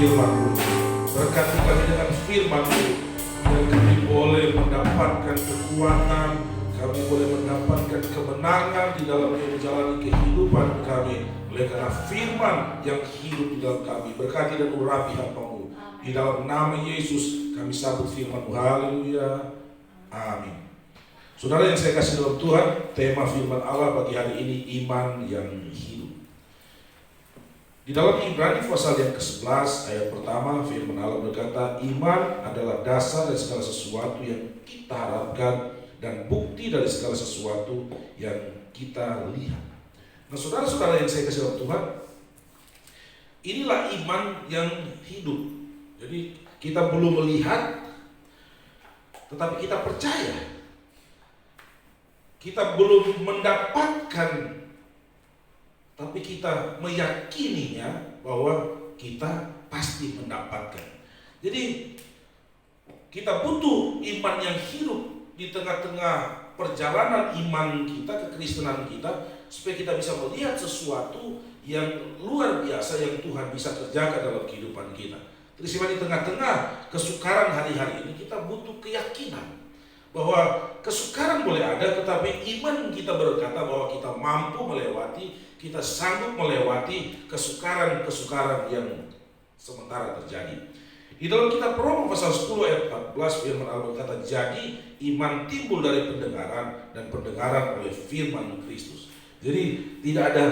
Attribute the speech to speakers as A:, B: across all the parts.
A: firman-Mu. Berkati kami dengan firman-Mu, dan kami boleh mendapatkan kekuatan, kami boleh mendapatkan kemenangan di dalam menjalani kehidupan kami oleh karena firman yang hidup di dalam kami. Berkati dan urapi hamba-Mu. Di dalam nama Yesus kami sambut firman-Mu. Haleluya. Amin. Saudara yang saya kasih dalam Tuhan, tema firman Allah bagi hari ini iman yang hidup. Di dalam Ibrani pasal yang ke-11 ayat pertama, firman Allah berkata, iman adalah dasar dari segala sesuatu yang kita harapkan dan bukti dari segala sesuatu yang kita lihat. Nah, saudara-saudara yang saya kasih dalam Tuhan, inilah iman yang hidup. Jadi kita belum melihat, tetapi kita percaya. Kita belum mendapatkan, tapi kita meyakininya bahwa kita pasti mendapatkan. Jadi kita butuh iman yang hidup di tengah-tengah perjalanan iman kita, kekristenan kita, supaya kita bisa melihat sesuatu yang luar biasa yang Tuhan bisa kerjakan dalam kehidupan kita. Terus di tengah-tengah kesukaran hari-hari ini kita butuh keyakinan bahwa kesukaran boleh ada, tetapi iman kita berkata bahwa kita mampu melewati, kita sanggup melewati kesukaran-kesukaran yang sementara terjadi. Di dalam kitab Roma pasal 10 ayat 14 firman Allah berkata, jadi iman timbul dari pendengaran dan pendengaran oleh firman Kristus. Jadi tidak ada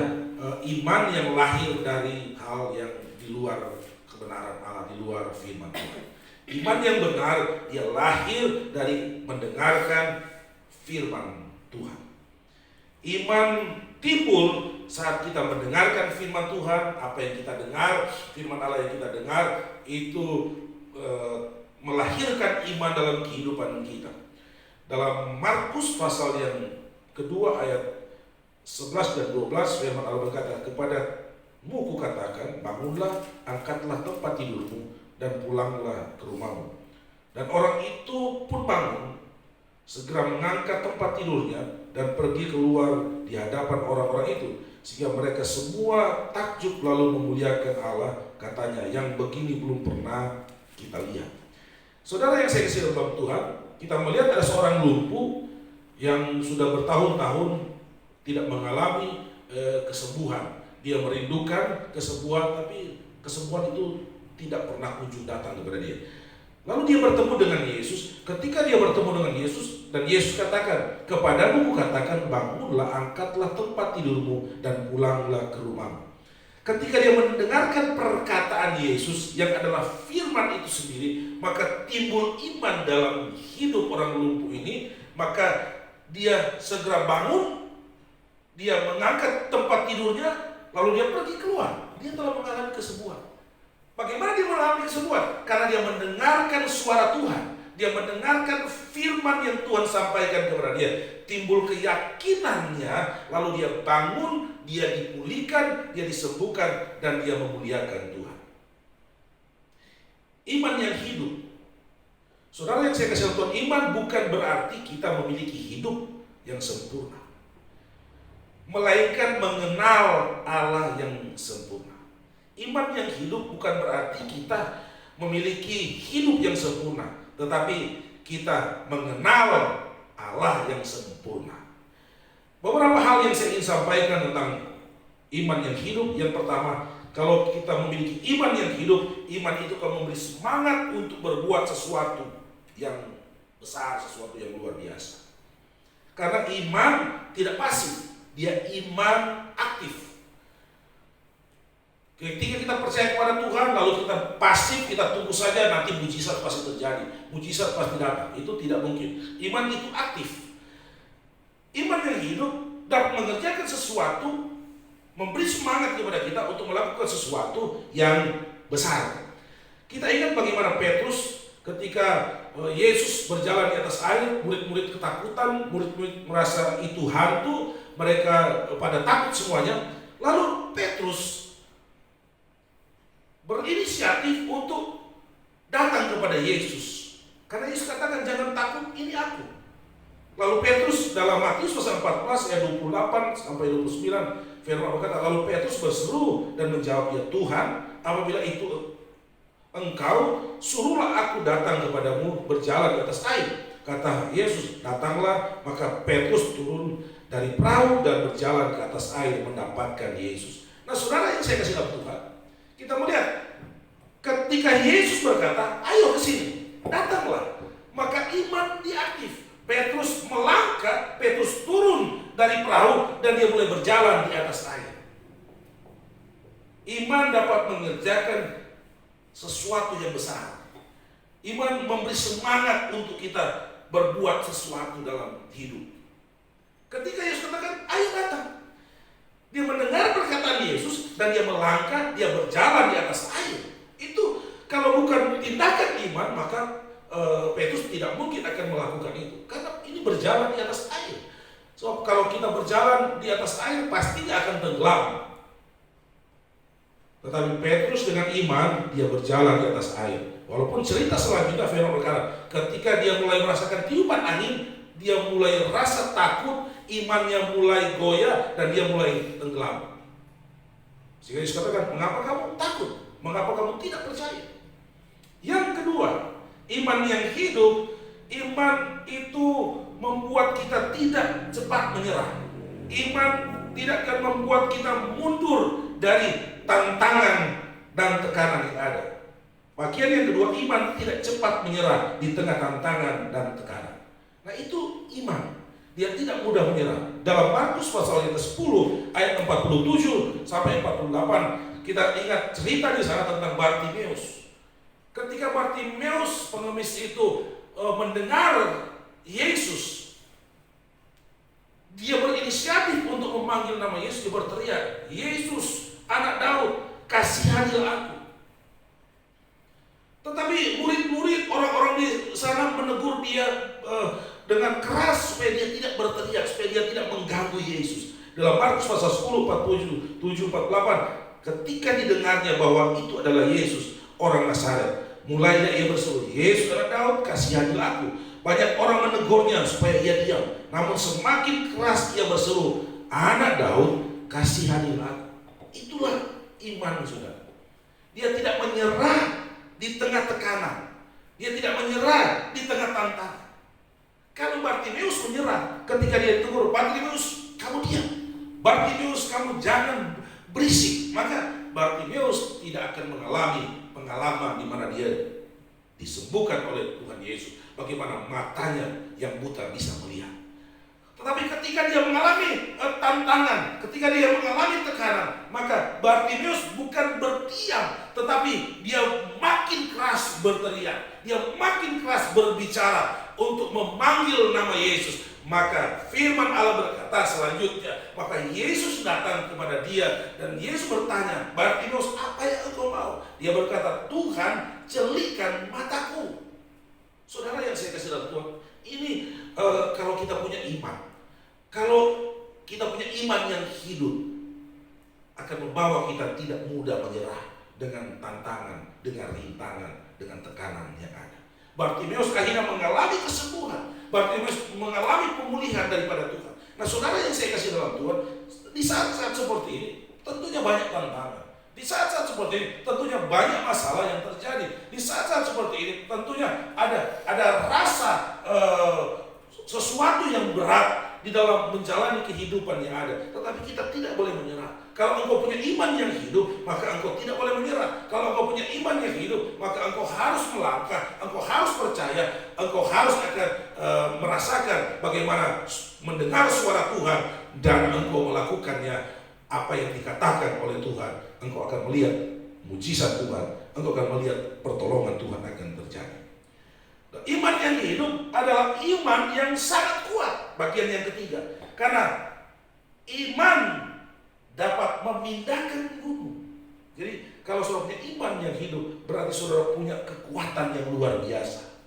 A: iman yang lahir dari hal yang di luar kebenaran Allah, di luar firman Tuhan. Iman yang benar dia lahir dari mendengarkan firman Tuhan. Iman timbul saat kita mendengarkan firman Tuhan. Apa yang kita dengar, firman Allah yang kita dengar itu melahirkan iman dalam kehidupan kita. Dalam Markus pasal yang kedua ayat 11 dan 12 firman Allah berkata, kepadamu kukatakan, bangunlah, angkatlah tempat tidurmu dan pulanglah ke rumahmu. Dan orang itu pun bangun, segera mengangkat tempat tidurnya dan pergi keluar di hadapan orang-orang itu, sehingga mereka semua takjub lalu memuliakan Allah, katanya, yang begini belum pernah kita lihat. Saudara yang saya kasih dalam Tuhan, kita melihat ada seorang lumpuh yang sudah bertahun-tahun tidak mengalami kesembuhan. Dia merindukan kesembuhan, tapi kesembuhan itu tidak pernah kunjung datang kepada dia. Lalu dia bertemu dengan Yesus. Ketika dia bertemu dengan Yesus, dan Yesus katakan, kepadamu kukatakan, bangunlah, angkatlah tempat tidurmu dan pulanglah ke rumahmu. Ketika dia mendengarkan perkataan Yesus yang adalah firman itu sendiri, maka timbul iman dalam hidup orang lumpuh ini. Maka dia segera bangun, dia mengangkat tempat tidurnya, lalu dia pergi keluar. Dia telah mengalami kesembuhan. Bagaimana dia mengalami kesembuhan? Karena dia mendengarkan suara Tuhan. Dia mendengarkan firman yang Tuhan sampaikan kepada dia. Timbul keyakinannya, lalu dia bangun, dia dipulihkan, dia disembuhkan, dan dia memuliakan Tuhan. Iman yang hidup. Saudara yang saya kasih Tuhan, iman bukan berarti kita memiliki hidup yang sempurna, melainkan mengenal Allah yang sempurna. Iman yang hidup bukan berarti kita memiliki hidup yang sempurna, tetapi kita mengenal Allah yang sempurna. Beberapa hal yang saya ingin sampaikan tentang iman yang hidup. Yang pertama, kalau kita memiliki iman yang hidup, iman itu akan memberi semangat untuk berbuat sesuatu yang besar, sesuatu yang luar biasa. Karena iman tidak pasif, dia iman aktif. Ketika kita percaya kepada Tuhan, lalu kita pasif, kita tunggu saja nanti mujizat pasti terjadi, mujizat pasti datang. Itu tidak mungkin. Iman itu aktif. Iman yang hidup dapat mengerjakan sesuatu, memberi semangat kepada kita untuk melakukan sesuatu yang besar. Kita ingat bagaimana Petrus ketika Yesus berjalan di atas air, murid-murid ketakutan, murid-murid merasa itu hantu, mereka pada takut semuanya. Lalu Petrus berinisiatif untuk datang kepada Yesus. Karena Yesus katakan, jangan takut, ini aku. Lalu Petrus dalam Matius pasal 14 ayat 28 sampai 29 firman berkata, lalu Petrus berseru dan menjawab, ya Tuhan, apabila itu Engkau, suruhlah aku datang kepadamu berjalan di atas air. Kata Yesus, datanglah. Maka Petrus turun dari perahu dan berjalan ke atas air mendapatkan Yesus. Nah, saudara yang saya kasih dalam Tuhan, kita melihat ketika Yesus berkata, ayo ke sini, datanglah, maka iman diaktif. Petrus melangkah, Petrus turun dari perahu dan dia mulai berjalan di atas air. Iman dapat mengerjakan sesuatu yang besar. Iman memberi semangat untuk kita berbuat sesuatu dalam hidup. Ketika Yesus katakan, ayo datang, dia mendengar perkataan Yesus dan dia melangkah, dia berjalan di atas air. Itu kalau bukan tindakan iman, maka Petrus tidak mungkin akan melakukan itu. Karena ini berjalan di atas air. So, kalau kita berjalan di atas air, pastinya akan tenggelam. Tetapi Petrus dengan iman, dia berjalan di atas air. Walaupun cerita selanjutnya firman berkata, ketika dia mulai merasakan tiupan angin, dia mulai rasa takut, imannya mulai goyah, dan dia mulai tenggelam. Sehingga Yesus katakan, mengapa kamu takut? Mengapa kamu tidak percaya? Yang kedua, iman yang hidup, Iman itu membuat kita tidak cepat menyerah. Iman tidak akan membuat kita mundur dari tantangan dan tekanan yang ada. Bagian yang kedua, iman tidak cepat menyerah di tengah tantangan dan tekanan. Nah, itu iman. Dia tidak mudah menyerah. Dalam Markus pasal yang ke-10 ayat 47 sampai 48, kita ingat cerita di sana tentang Bartimeus. Ketika Bartimeus pengemis itu mendengar Yesus, dia berinisiatif untuk memanggil nama Yesus. Dia berteriak, "Yesus, anak Daud, kasihanilah aku." Tetapi murid-murid, orang-orang di sana menegur dia dengan keras supaya dia tidak berteriak, supaya dia tidak mengganggu Yesus. Dalam Markus pasal 10, 47, 48, ketika didengarnya bahwa itu adalah Yesus, orang Nazaret, mulainya ia berseru, "Yesus anak Daud, kasihanilah aku." Banyak orang menegurnya supaya ia diam. Namun semakin keras ia berseru, "Anak Daud, kasihanilah aku." Itulah iman, saudara. Dia tidak menyerah di tengah tekanan. Dia tidak menyerah di tengah tantangan. Kalau Bartimeus menyerah ketika dia ditegur, "Bartimeus, kamu diam. Bartimeus, kamu jangan berisik." Maka Bartimeus tidak akan mengalami pengalaman di mana dia disembuhkan oleh Tuhan Yesus. Bagaimana matanya yang buta bisa melihat. Tetapi ketika dia mengalami tantangan, ketika dia mengalami tekanan, maka Bartimeus bukan berdiam, tetapi dia makin keras berteriak, dia makin keras berbicara untuk memanggil nama Yesus. Maka firman Allah berkata selanjutnya, maka Yesus datang kepada dia dan Yesus bertanya, "Bartimeus, apa yang engkau mau?" Dia berkata, "Tuhan, celikan mataku." Saudara yang saya kasih dalam Tuhan, ini kalau kita punya iman, kalau kita punya iman yang hidup, akan membawa kita tidak mudah menyerah dengan tantangan, dengan rintangan, dengan tekanan yang ada. Bartimeus akhirnya mengalami kesembuhan. Bartimeus mengalami pemulihan daripada Tuhan. Nah, saudara yang saya kasih dalam Tuhan, di saat-saat seperti ini tentunya banyak tantangan. Di saat-saat seperti ini tentunya banyak masalah yang terjadi. Di saat-saat seperti ini tentunya ada rasa sesuatu yang berat di dalam menjalani kehidupan yang ada. Tetapi kita tidak boleh menyerah. Kalau engkau punya iman yang hidup, maka engkau tidak boleh menyerah. Kalau engkau punya iman yang hidup, maka engkau harus melangkah, engkau harus percaya, engkau harus akan merasakan bagaimana mendengar suara Tuhan dan engkau melakukannya apa yang dikatakan oleh Tuhan. Engkau akan melihat mujizat Tuhan, engkau akan melihat pertolongan Tuhan akan terjadi. Iman yang hidup adalah iman yang sangat kuat. Bagian yang ketiga, karena iman dapat memindahkan gunung. Jadi kalau saudara punya iman yang hidup, berarti saudara punya kekuatan yang luar biasa.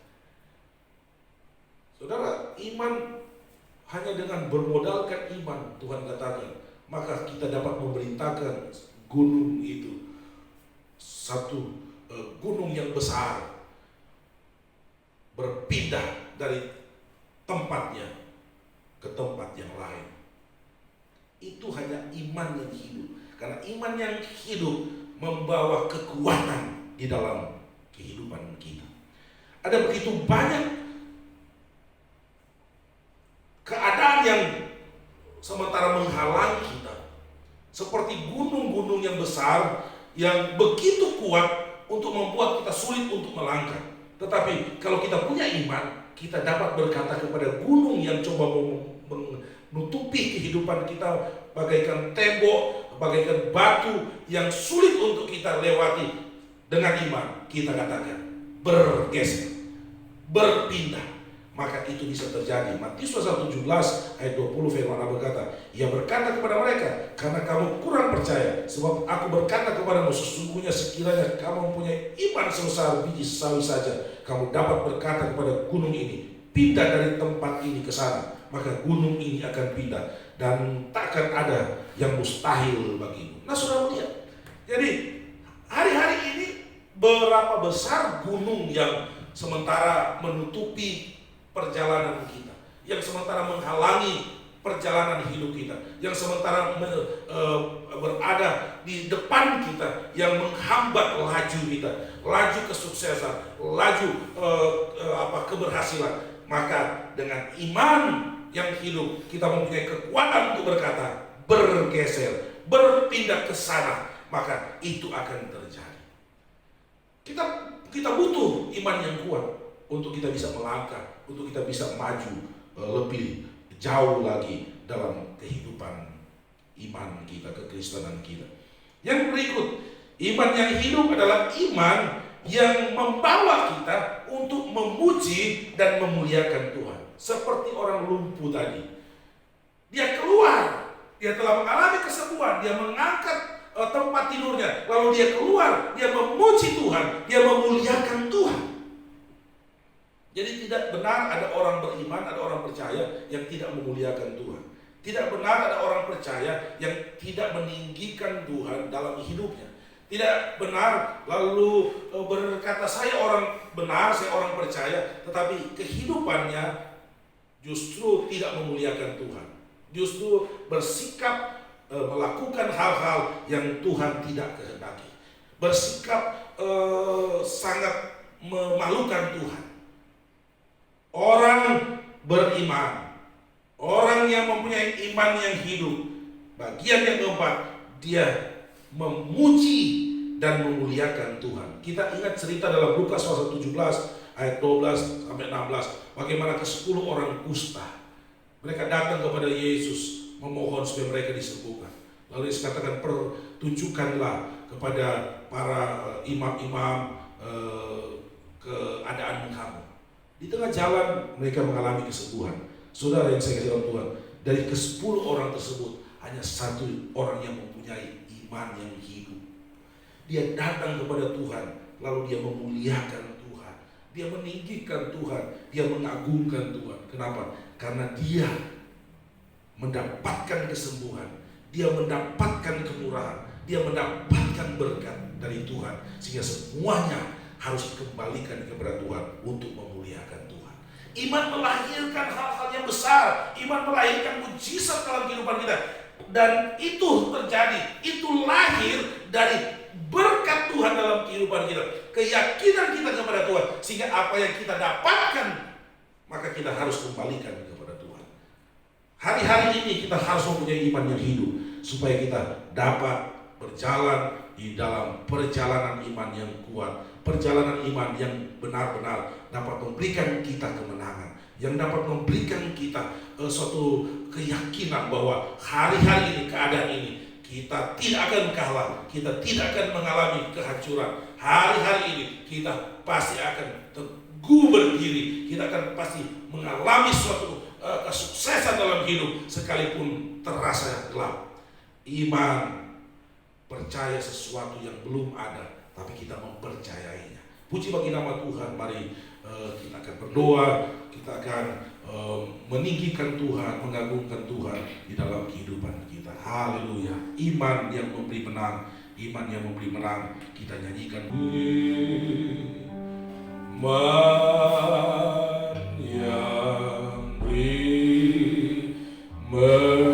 A: Saudara, iman hanya dengan bermodalkan iman, Tuhan katakan, maka kita dapat memerintahkan gunung itu, satu gunung yang besar, berpindah dari tempatnya ke tempat yang lain. Itu hanya iman yang hidup. Karena iman yang hidup membawa kekuatan di dalam kehidupan kita. Ada begitu banyak keadaan yang sementara menghalangi kita, seperti gunung-gunung yang besar yang begitu kuat untuk membuat kita sulit untuk melangkah. Tetapi kalau kita punya iman, kita dapat berkata kepada gunung yang coba menutupi kehidupan kita, bagaikan tembok, bagaikan batu yang sulit untuk kita lewati. Dengan iman kita katakan, bergeser, berpindah, maka itu bisa terjadi. Matius pasal 17 ayat 20 firman Allah berkata, Ia berkata kepada mereka, karena kamu kurang percaya, sebab aku berkata kepadamu, sesungguhnya sekiranya kamu mempunyai iman sebesar biji sawi saja, kamu dapat berkata kepada gunung ini, pindah dari tempat ini ke sana, maka gunung ini akan pindah, dan takkan ada yang mustahil bagimu. Nah, saudara lihat, jadi hari-hari ini berapa besar gunung yang sementara menutupi perjalanan kita, yang sementara menghalangi perjalanan hidup kita, yang sementara berada di depan kita, yang menghambat laju kita, laju kesuksesan, laju keberhasilan. Maka dengan iman yang hidup kita mempunyai kekuatan untuk berkata, bergeser, berpindah ke sana, maka itu akan terjadi. Kita butuh iman yang kuat untuk kita bisa melangkah, untuk kita bisa maju lebih jauh lagi dalam kehidupan iman kita, kekristenan kita. Yang berikut, iman yang hidup adalah iman yang membawa kita untuk memuji dan memuliakan Tuhan. Seperti orang lumpuh tadi, dia keluar, dia telah mengalami kesembuhan, dia mengangkat tempat tidurnya, lalu dia keluar, dia memuji Tuhan, dia memuliakan Tuhan. Jadi tidak benar ada orang beriman, ada orang percaya yang tidak memuliakan Tuhan. Tidak benar ada orang percaya yang tidak meninggikan Tuhan dalam hidupnya. Tidak benar lalu berkata saya orang benar, saya orang percaya, tetapi kehidupannya justru tidak memuliakan Tuhan. Justru bersikap melakukan hal-hal yang Tuhan tidak kehendaki. Bersikap sangat memalukan Tuhan. Orang beriman, orang yang mempunyai iman yang hidup, bagian yang keempat, dia memuji dan memuliakan Tuhan. Kita ingat cerita dalam Lukas pasal 17 ayat 12 sampai 16, bagaimana ke-10 orang kusta. Mereka datang kepada Yesus memohon supaya mereka disembuhkan. Lalu Yesus katakan, pertunjukkanlah kepada para imam-imam keadaan kamu. Di tengah jalan mereka mengalami kesembuhan. Saudara yang saya kasih dalam Tuhan, dari ke-10 orang tersebut hanya satu orang yang mempunyai iman yang hidup. Dia datang kepada Tuhan, lalu dia memuliakan Tuhan, dia meninggikan Tuhan, dia mengagungkan Tuhan. Kenapa? Karena dia mendapatkan kesembuhan, dia mendapatkan kemurahan, dia mendapatkan berkat dari Tuhan, sehingga semuanya harus dikembalikan kepada Tuhan untuk memuliakan Tuhan. Iman melahirkan hal-hal yang besar, iman melahirkan mujizat dalam kehidupan kita, dan itu terjadi, itu lahir dari berkat Tuhan dalam kehidupan kita, keyakinan kita kepada Tuhan, sehingga apa yang kita dapatkan maka kita harus kembalikan kepada Tuhan. Hari-hari ini kita harus mempunyai iman yang hidup supaya kita dapat berjalan di dalam perjalanan iman yang kuat, perjalanan iman yang benar-benar dapat memberikan kita kemenangan, yang dapat memberikan kita suatu keyakinan bahwa hari-hari ini, keadaan ini, kita tidak akan kalah, kita tidak akan mengalami kehancuran. Hari-hari ini kita pasti akan teguh berdiri, kita akan pasti mengalami suatu kesuksesan dalam hidup sekalipun terasa gelap. Iman percaya sesuatu yang belum ada, tapi kita mempercayainya. Puji bagi nama Tuhan. Mari kita akan berdoa, kita akan meninggikan Tuhan, mengagungkan Tuhan di dalam kehidupan kita. Haleluya. Iman yang memberi menang, iman yang memberi menang, kita nyanyikan. Iman yang beri menang.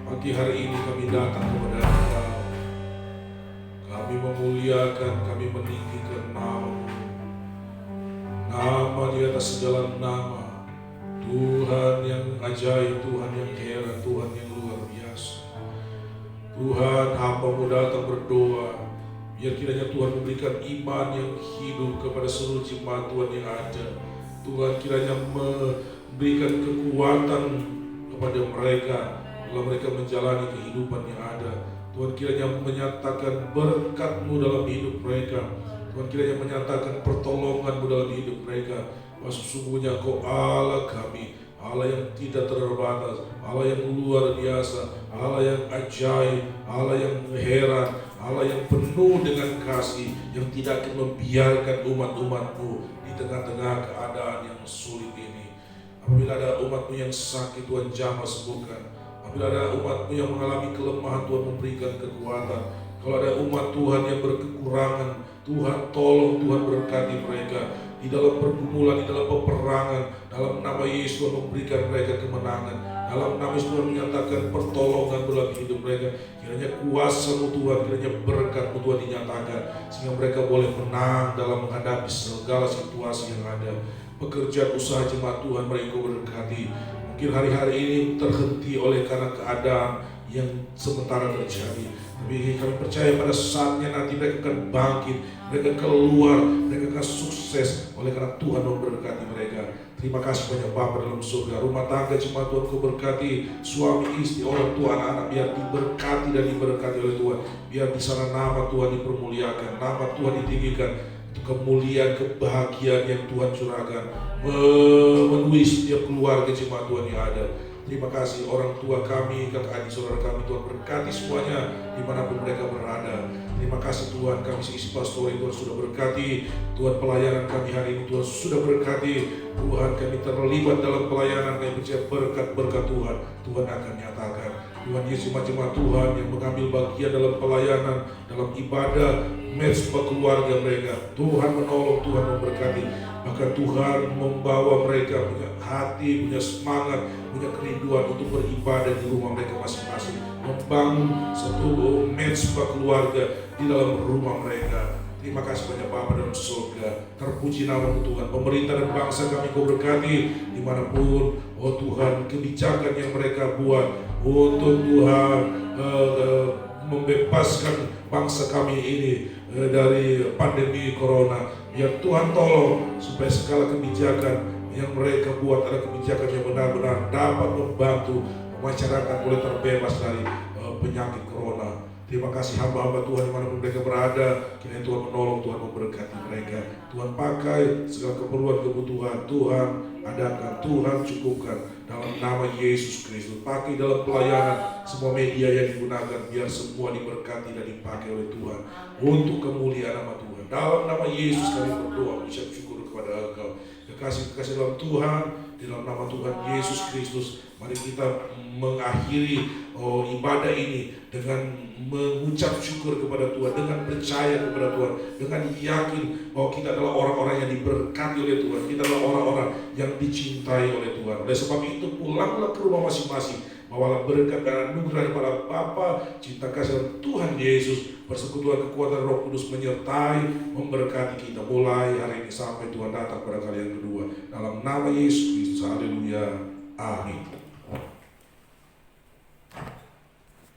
A: Pagi hari ini kami datang kepada Engkau. Kami memuliakan, kami meninggikan nama-Mu. Nama di atas segala nama. Tuhan yang ajaib, Tuhan yang heran, Tuhan yang luar biasa. Tuhan, hamba-Mu datang berdoa. Biar kiranya Tuhan memberikan iman yang hidup kepada seluruh jemaat Tuhan yang ada. Tuhan kiranya memberikan kekuatan kepada mereka dalam mereka menjalani kehidupan yang ada. Tuhan kiranya menyatakan berkat-Mu dalam hidup mereka. Tuhan kiranya menyatakan pertolongan-Mu dalam hidup mereka. Bahwa sesungguhnya Engkau Allah kami, Allah yang tidak terbatas, Allah yang luar biasa, Allah yang ajaib, Allah yang heran, Allah yang penuh dengan kasih, yang tidak akan membiarkan umat-umat-Mu di tengah-tengah keadaan yang sulit ini. Apabila ada umat-Mu yang sakit, Tuhan jamah sembuhkan. Apabila ada umat-Mu yang mengalami kelemahan, Tuhan memberikan kekuatan. Kalau ada umat Tuhan yang berkekurangan, Tuhan tolong, Tuhan berkati mereka. Di dalam pergumulan, di dalam peperangan, dalam nama Yesus Tuhan memberikan mereka kemenangan. Dalam nama Yesus Tuhan menyatakan pertolongan dalam hidup mereka. Kiranya kuasa-Mu Tuhan, kiranya berkat-Mu Tuhan dinyatakan, sehingga mereka boleh menang dalam menghadapi segala situasi yang ada. Pekerjaan usaha jemaat Tuhan mereka berkati. Mungkin hari-hari ini terhenti oleh karena keadaan yang sementara terjadi. Tapi kami percaya pada saatnya nanti mereka akan bangkit, mereka keluar, mereka akan sukses oleh karena Tuhan memberkati mereka. Terima kasih banyak Bapa dalam surga. Rumah tangga jemaat Tuhan Kau berkati, suami, istri, orang tua, anak-anak biar diberkati dan diberkati oleh Tuhan. Biar di sana nama Tuhan dipermuliakan, nama Tuhan ditinggikan. Untuk kemuliaan, kebahagiaan yang Tuhan curahkan memenuhi setiap keluarga jemaat Tuhan yang ada. Terima kasih orang tua kami, kakak adik saudara kami, Tuhan berkati semuanya dimanapun mereka berada. Terima kasih Tuhan, kami seisi pastori Tuhan sudah berkati. Tuhan pelayanan kami hari ini Tuhan sudah berkati. Tuhan kami terlibat dalam pelayanan, kami percaya berkat-berkat Tuhan akan nyatakan. Tuhan Yesus jemaat Tuhan yang mengambil bagian dalam pelayanan, dalam ibadah, mesbah keluarga mereka. Tuhan menolong, Tuhan memberkati. Bahkan Tuhan membawa mereka punya hati, punya semangat, punya kerinduan untuk beribadah di rumah mereka masing-masing. Membangun satu mesbah keluarga di dalam rumah mereka. Terima kasih banyak Bapa dalam surga. Terpuji nama-Mu Tuhan. Pemerintah dan bangsa kami Kau berkati dimanapun. Oh Tuhan, kebijakan yang mereka buat untuk Tuhan membebaskan bangsa kami ini dari pandemi corona. Biar Tuhan tolong supaya segala kebijakan yang mereka buat adalah kebijakan yang benar-benar dapat membantu masyarakat boleh terbebas dari penyakit corona. Terima kasih hamba-hamba Tuhan dimanapun mereka berada. Kiranya Tuhan menolong, Tuhan memberkati mereka. Tuhan pakai segala keperluan kebutuhan, Tuhan adakan, Tuhan cukupkan dalam nama Yesus Kristus. Pakai dalam pelayanan semua media yang digunakan, biar semua diberkati dan dipakai oleh Tuhan untuk kemuliaan nama Tuhan. Dalam nama Yesus kami berdoa, mengucap syukur kepada Engkau. Kekasih-kekasih dalam Tuhan, di dalam nama Tuhan Yesus Kristus, mari kita mengakhiri ibadah ini dengan mengucap syukur kepada Tuhan, dengan percaya kepada Tuhan, dengan yakin bahwa kita adalah orang-orang yang diberkati oleh Tuhan, kita adalah orang-orang yang dicintai oleh Tuhan. Oleh sebab itu pulanglah ke rumah masing-masing, bawalah berkat dan anugerah daripada Bapa, cinta kasih dan Tuhan Yesus, persekutuan kekuatan Roh Kudus menyertai, memberkati kita mulai hari ini sampai Tuhan datang pada kali yang kedua. Dalam nama Yesus Kristus, haleluya, amin.